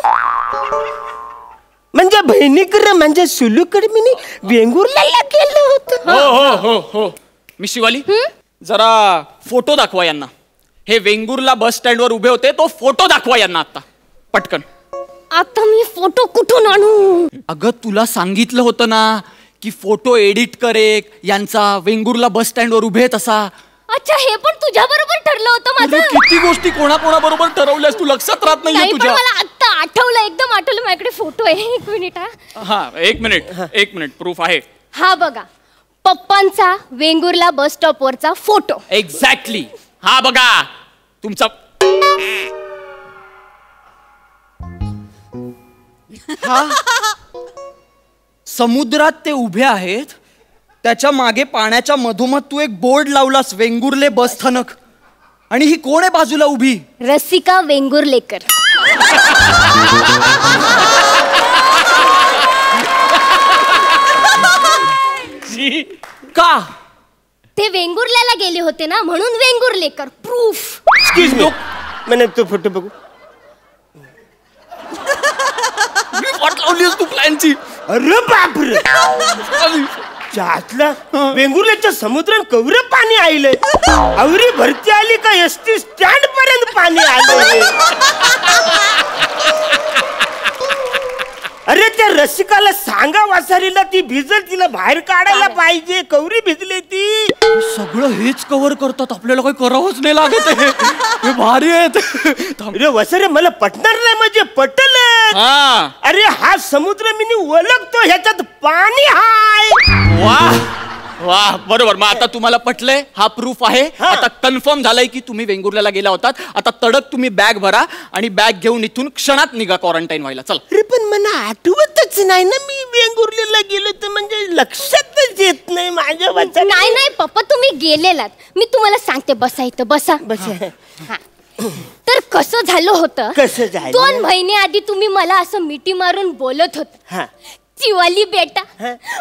म्हणजे बहिणीकडे, म्हणजे सुलूकडे मी वेंगुर्ल्याला गेलो होतो. हो हो हो हो. मी शिवाली, जरा फोटो दाखवा यांना. हे वेंगुर्ला बस स्टँड वर उभे होते, तो फोटो दाखवा यांना आता पटकन. आता मी फोटो कुठून आणू? अगं तुला सांगितलं होतं ना की फोटो एडिट करे यांचा, वेंगुर्ला बस स्टँड वर उभे तसा. अच्छा, हे पण तुझ्या बरोबर ठरलं होतं माझं? किती गोष्टी कोणाकोणाबरोबर ठरवल्यास तू, लक्षात राहत नाहीये तुझ्या. मला आता आठवलं, एकदम आठवलं. माझ्याकडे फोटो आहे. एक मिनिट. हा, एक मिनिट प्रूफ आहे. हा बघा, पप्पांचा वेंगुर्ला बस स्टॉप वरचा फोटो. एक्झॅक्टली. हा बघा तुमचा. हा, समुद्रात ते उभे आहेत, त्याच्या मागे पाण्याच्या मधोमध तू एक बोर्ड लावलास, वेंगुर्ले बस स्थानक. आणि ही कोण आहे बाजूला उभी? रसिका वेंगुर्लेकर. का? ते वेंगुर्ल्याला गेले होते ना, म्हणून वेंगुर्लेकर. प्रूफ. एक्सक्यूज मी, मैंने तो फोटो बघू. वाट लावलीस तू प्लॅनची. अरे बापरे, त्यातला वेंगुर्ल्याच्या समुद्रात कवरे पाणी आले. आवरी भरती आली का एसटी स्टँड पर्यंत पाणी आले. अरे त्या रसिकाला सांगा, वासारीला ती भिजल, तिला बाहेर काढायला पाहिजे. कवरी भिजली ती. सगळं हेच कव्हर करतात, आपल्याला काही करावंच नाही लागत. हे भारी आहेत. अरे वसरे, मला पटणार नाही म्हणजे पटलं. अरे हा समुद्र मी ओळखतो, ह्याच्यात पाणी हाय. वाह वाह, बरोबर. मग आता तुम्हाला पटलंय, हा प्रूफ आहे. आता कन्फर्म झालंय की तुम्ही वेंगुर्ल्याला गेला होतात. आता तडक तुम्ही बॅग भरा आणि बॅग घेऊन इथून क्षणात निघा क्वारंटाईन व्हायला. चला. अरे पण मला आठवतच नाही ना मी वेंगुर्ल्याला गेलो, तर म्हणजे लक्षातच येत नाही माझ्या. नाही नाही पप्पा, तुम्ही गेलेलात. मी तुम्हाला सांगते, बसा इथं, बसा. तर कसं झालं होतं, 2 महिन्याआधी तुम्ही मला असं मिठी मारून बोलत होता, शिवाली बेटा,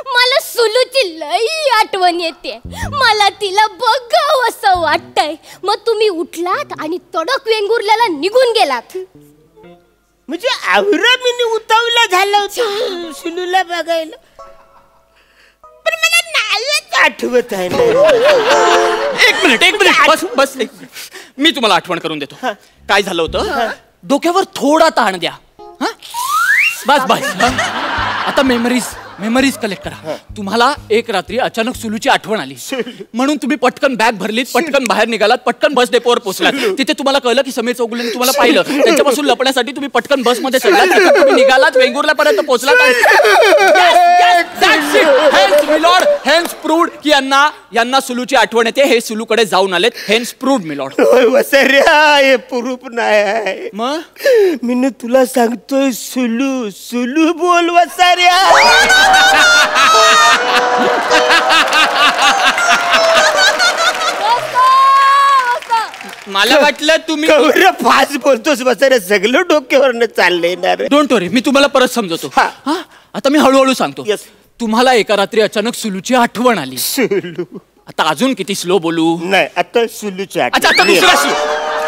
मला सुलूची लई आठवण येते, मला तिला बघावं असं वाटतंय. मग तुम्ही उठलात आणि तडक वेंगुर्ल्याला निघून गेलात. म्हणजे आवरा मी उतावला झाला होता सुलूला बघायला, पण मला नाहीच आठवत आहे. एक मिनिट बस. मी तुम्हाला आठवण करून देतो. काय झालं होतं, डोक्यावर थोडा ताण द्या. बस. आता मेमरीज कलेक्ट करा. तुम्हाला एक रात्री अचानक सुलूची आठवण आली, म्हणून तुम्ही पटकन बॅग भरलीत, पटकन बाहेर निघालात, पटकन बस डेपोवर पोहोचलात. तिथे तुम्हाला कळलं की समीर चौगुलेने तुम्हाला पाहिलं. त्यांच्यापासून लपण्यासाठी तुम्ही पटकन बसमध्ये चढलात, तुम्ही निघालात, वेंगुर्ल्यापर्यंत पोहोचलात. मिलॉर्ड, हेन्स प्रूव्ड की यांना सुलूची आठवण येते. हे सुलूकडे जाऊन आलेत. Hence proved milord. हे प्रूफ नाही. मग मी तुला सांगतोय, सुलू बोल वसाऱ्या. मला वाटलं तुम्ही कवर फास्ट बोलतोस वसाऱ्या, सगळं डोक्यावरनं चाललंय ना रे. डोंट वरी, मी तुम्हाला परत समजवतो. हा आता मी हळूहळू सांगतो. तुम्हाला एका रात्री अचानक सुलूची आठवण आली. सुलू आता अजून किती स्लो बोलू? नाही, आता सुलूची अच्छा, आता दुसरा सुलू.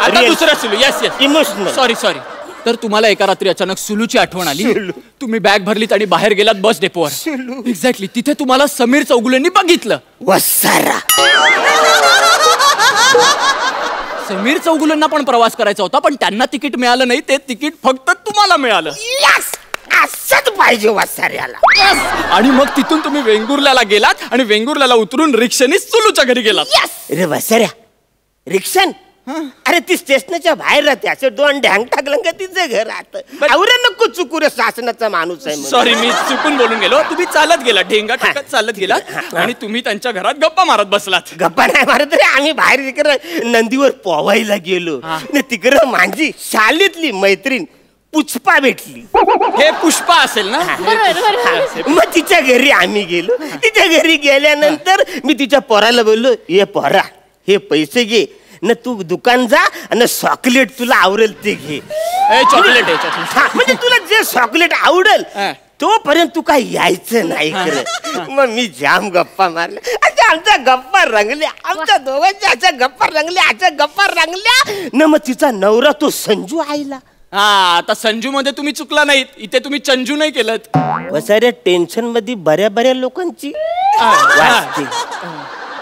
आता दुसरा सुलू. Yes yes, emotional. सॉरी. तर तुम्हाला एका रात्री अचानक सुलूची आठवण आली. तुम्ही बॅग भरलीत आणि बाहेर गेलात बस डेपोवर. एक्झॅक्टली तिथे तुम्हाला समीर चौगुलेंनी बघितलं. वसारा, समीर चौगुलेंना पण प्रवास करायचा होता, पण त्यांना तिकीट मिळालं नाही. ते तिकीट फक्त तुम्हाला मिळालं. असंच पाहिजे वसाऱ्याला. आणि मग तिथून तुम्ही वेंगुर्ल्याला गेलात आणि वेंगुर्ल्याला उतरून रिक्षाने सुलूच्या घरी गेलात. रे वसाऱ्या, रिक्षान? अरे ती स्टेशनच्या बाहेर राहते. असं 2 ढँग टाकलं का तिचं घर राहतं. आवरे नको चुकू रे, शासनाचा माणूस आहे. सॉरी, मी चुकून बोलून गेलो. तुम्ही चालत गेलात, ढेंगा टाकत चालत गेलात आणि तुम्ही त्यांच्या घरात गप्पा मारत बसलात. गप्पा नाही मारत रे, आम्ही बाहेर तिकडं नंदीवर पोवायला गेलो. तिकडं माझी शाळेतली मैत्रीण पुष्पा भेटली. हे पुष्पा असेल ना? मग तिच्या घरी आम्ही गेलो. तिच्या घरी गेल्यानंतर मी तिच्या पोराला बोललो, ये पोरा, हे पैसे घे न, तू दुकान जा आणि चॉकलेट तुला आवडेल ते घे. चॉकलेट म्हणजे तुला जे चॉकलेट आवडेल तोपर्यंत तू काय यायचं नाही खरं. मग मी जाम गप्पा मारल्या. आमच्या गप्पा रंगल्या, आमच्या दोघांच्या अशा गप्पा रंगल्या न. मग तिचा नवरा तो संजू आईला. आता संजू मध्ये तुम्ही चुकला नाहीत. इथे तुम्ही चंजू नाही केलं. वसाऱ्या टेन्शन मध्ये बऱ्या लोकांची वाचते.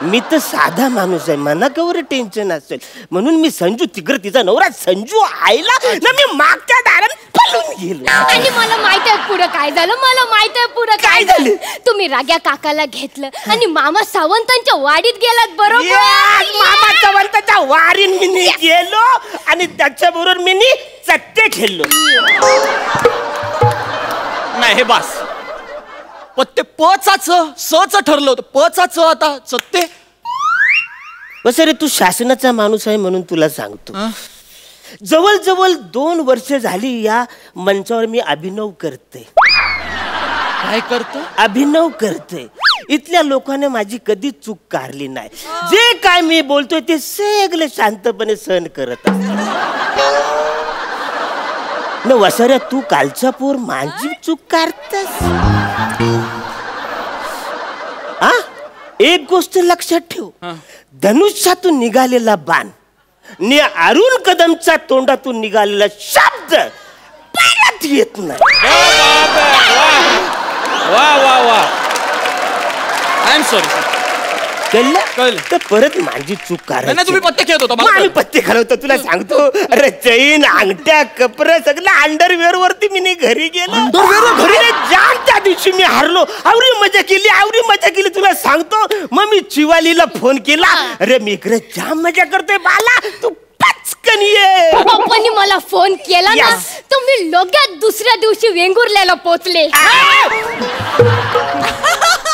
मी तर साधा माणूस आहे, मना कवर टेन्शन असेल म्हणून मी संजू तिकडे तिचा नवरा संजू आईला ना मी मागच्या दारात पळून गेलो. आणि मला माहित आहे पुढं काय झालं. मला माहित आहे पुढं काय झालं. तुम्ही राग्या काकाला घेतलं आणि मामा सावंतांच्या वाडीत गेलात. बरोबर, मामा सावंतांच्या वाडीत मी गेलो आणि त्याच्याबरोबर मी चट्टे खेळलो. नाही, हे बास. पत्ते पचाचं सच ठरलं होतं. पचाचं आता सत्ते. बस रे, तू शासनाचा माणूस आहे म्हणून तुला सांगतो. जवळ 2 वर्ष झाली या मंचावर मी अभिनव करते. काय करतो? अभिनव करते. इथल्या लोकांनी माझी कधी चूक कारली नाही. जे काय मी बोलतोय ते सगळे शांतपणे सहन करत न. वसाऱ्या, तू कालचा पोर माझी चूक काढतस. एक गोष्ट लक्षात ठेव, धनुष्यातून निघालेला बाण नि अरुण कदमच्या तोंडातून निघालेला शब्द परत येत नाही. वा. I am sorry. कळलं तर परत माझी चूक करायची. तुम्ही पत्ते खेळत होता. आम्ही पत्ते खेळवतो. तुला सांगतो, अरे चैन, अंगठ्या, कपडे सगळं अंडरवेअर वरती मी घरी गेलो. घरी जाम त्या दिवशी मी हारलो. आवरी मजा केली तुला सांगतो. मग मी चिवालीला फोन केला, अरे मी इकडे जाम मजा करतोय बाला, तू पचकन ये. पप्पांनी मला फोन केला ना, तुम्ही लोकात दुसऱ्या दिवशी वेंगुर्ल्याला पोचले.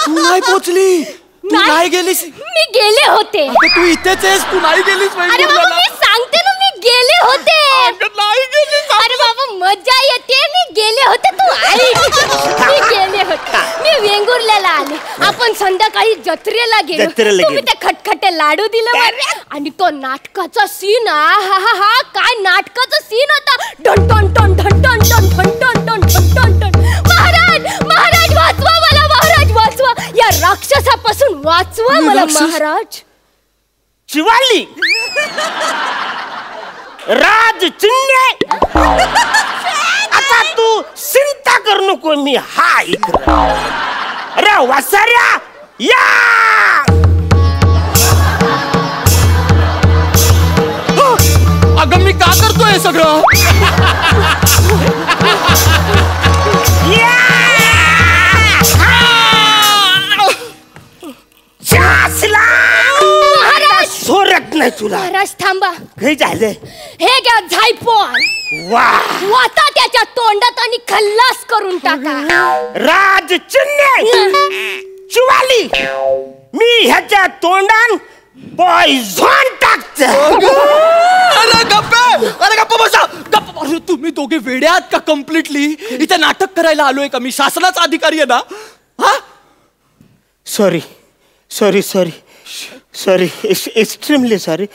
नाही पोचली. तू नाही गेलीस. मी गेले होते. तू इथेच आहेस, तू नाही गेलीस. अरे बाबा, मी सांगते ना, मी गेले होते. नाही गेलीस. अरे बाबा, मजा येते. मी गेले होते. तू आई, मी गेले होते. मी वेंगुर्ल्याला आले. आपण संध्याकाळी जत्रेला गेलो. तुम्ही ते खटखटे लाडू दिले आणि तो नाटकाचा सीन, हा काय नाटकाचा सीन होता. डन टन टन टन टन टन टन टन टन टन टन. महाराज वाचवा मला, महाराज वाचवा, या राक्षसापासून वाचवा मला महाराज. शिवाली, राज चिन्हे, आता तू चिंता करू नको. मी हा इकडे. अरे वसाऱ्या, या. अगं, मी का करतोय हे सगळं? सोरत नाही तुला. महाराज थांबा. काही झालं? हे घ्या झायपोन. वाता त्याच्या तोंडात आणि खल्लास करून टाका. राज चिन्हे, शिवाली, मी ह्याच्या तोंडान पॉइझन टाकतो. अरे गप्पा बसा. अरे तुम्ही दोघे वेडे आहात का कम्प्लिटली? इथे नाटक करायला आलोय का? मी शासनाचा अधिकारी आहे ना. Sorry sorry, extremely sorry.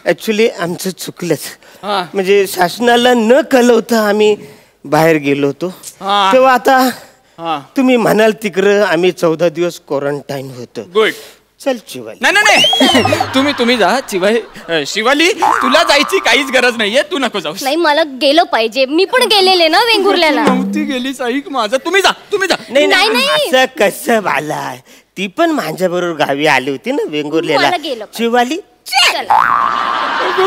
Actually आमचं चुकलंच. म्हणजे शासनाला न कळवता आम्ही बाहेर गेलो होतो. तेव्हा आता तुम्ही म्हणाल तिकडं आम्ही 14 दिवस क्वारंटाईन होतो. गुड. चल शिवाली. नाही तुम्ही जा. शिवाली तुला जायची काहीच गरज नाहीये, तू नको जाऊ. नाही मला गेलं पाहिजे, मी पण गेलेले ना वेंगुर्ल्याला. नव्हती गेलीस ऐक माझं. तुम्ही जा. नाही असं कसं बाला, ती पण माझ्या बरोबर गावी आली होती ना वेंगुर्ल्याला. शिवाली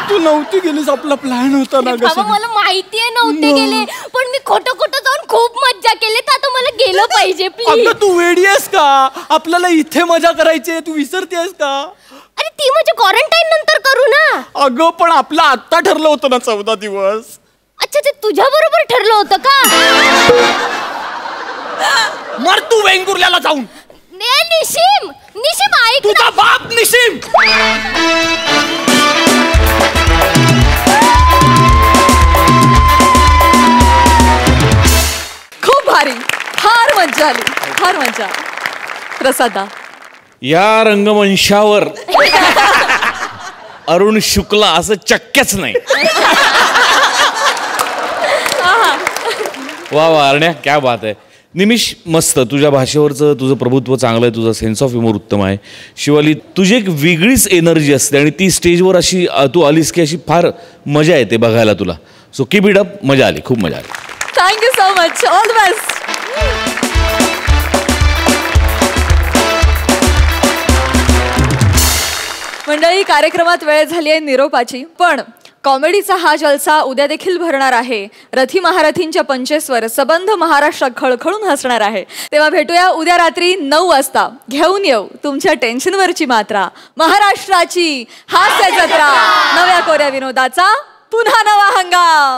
तू नव्हती गेलीस, आपला प्लॅन होता ना. मला माहितीये नव्हते गेले, पण मी खोटं जाऊन खूप मज्जा केली, तर आता मला गेलं पाहिजे प्लीज. अगं तू वेडी आहेस का? आपल्याला इथे मजा करायची, तू विसरतेस का? अरे ती म्हणजे क्वारंटाईन नंतर करू ना. अगं पण आपलं आत्ता ठरलं होतं ना 14 दिवस. अच्छा ते तुझ्या बरोबर ठरलं होतं का? मर तू वेंगुर्ल्याला जाऊन. निशिम ऐक ना. तुझा बाप निशिम. खूप भारी, फार मज्जा आली, फार मज्जा. प्रसादा, या रंगमंचावर अरुण शुक्ला असं चक्क्यच नाही. वा अरण्या, क्या बात आहे. निमिष मस्त, तुझ्या भाषेवरचं तुझं प्रभुत्व चांगलं आहे, तुझा सेन्स ऑफ ह्युमर उत्तम आहे. शिवाली तुझी एक वेगळीच एनर्जी असते आणि ती स्टेजवर अशी तू आलीस की अशी फार मजा येते बघायला तुला. So keep it up. मजा आली, खूप मजा आली. Thank you so much. All the best. मंडळी, कार्यक्रमात वेळ झाली आहे निरोपाची, पण कॉमेडीचा हा जलसा उद्या देखील भरणार आहे. रथी महारथींच्या पंचेस्वर सबंध महाराष्ट्र खळखळून हसणार आहे. तेव्हा भेटूया उद्या रात्री 9 वाजता. घेऊन येऊ तुमच्या टेन्शनवरची मात्रा, महाराष्ट्राची हास्य जत्रा, नव्या कोऱ्या विनोदाचा पुन्हा नवा हंगाम.